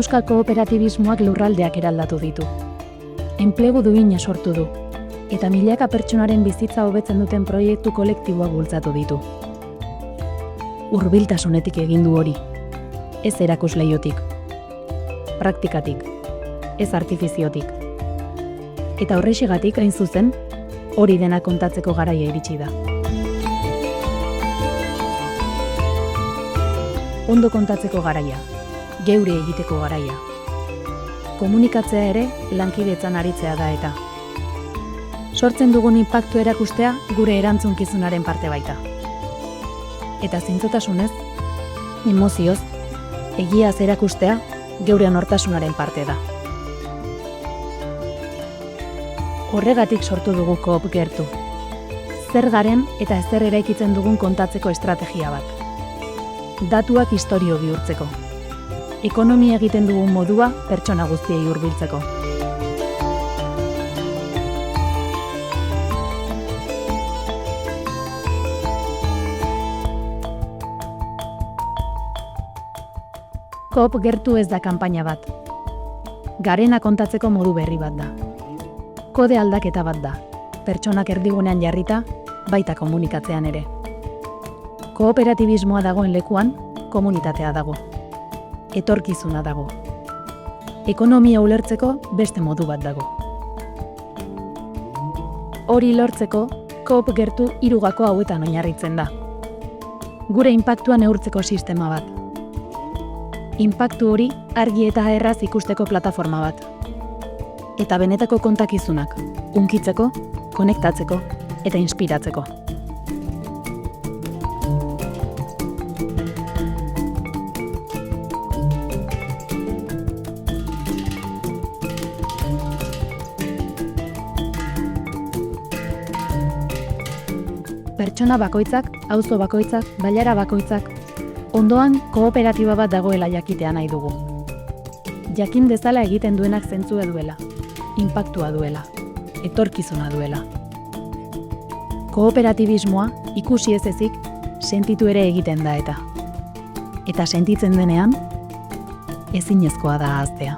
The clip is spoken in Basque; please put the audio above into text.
Euskal kooperatibismoak lurraldeak eraldatu ditu. Enplegu duina sortu du, eta milaka pertsonaren bizitza hobetzen duten proiektu kolektiboak bultzatu ditu. Hurbiltasunetik egin du hori, ez erakusleiotik, praktikatik, ez artifiziotik. Eta horrexegatik hain zuzen, hori dena kontatzeko garaia iritsi da. Ondo kontatzeko garaia, geure egiteko garaia. Komunikatzea ere lankidetzan aritzea da eta. Sortzen dugun inpaktu erakustea gure erantzunkizunaren parte baita. Eta zintzotasunez, emozioz, egiaz erakustea geure nortasunaren parte da. Horregatik sortu dugu Coop Gertu. Zer garen eta ezer eraikitzen dugun kontatzeko estrategia bat. Datuak istorio bihurtzeko. Ekonomia egiten dugun modua pertsona guztiei hurbiltzeko. Coop Gertu ez da kanpaina bat. Garena kontatzeko modu berri bat da. Kode aldaketa bat da, pertsonak erdigunean jarrita, baita komunikatzean ere. Kooperatibismoa dagoen lekuan, komunitatea dago. Etorkizuna dago. Ekonomia ulertzeko beste modu bat dago. Hori lortzeko, Coop Gertu 3 gako hauetan oinarritzen da. Gure inpaktua neurtzeko sistema bat. Inpaktu hori argi eta erraz ikusteko plataforma bat. Eta benetako kontakizunak, hunkitzeko, konektatzeko eta inspiratzeko. Pertsona bakoitzak, auzo bakoitzak, bailara bakoitzak, ondoan kooperatiba bat dagoela jakitea nahi dugu. Jakin dezala egiten duenak zentzua duela, inpaktua duela, etorkizuna duela. Kooperatibismoa ikusi ez ezik, sentitu ere egiten da eta. Eta sentitzen denean, ezinezkoa da ahaztea.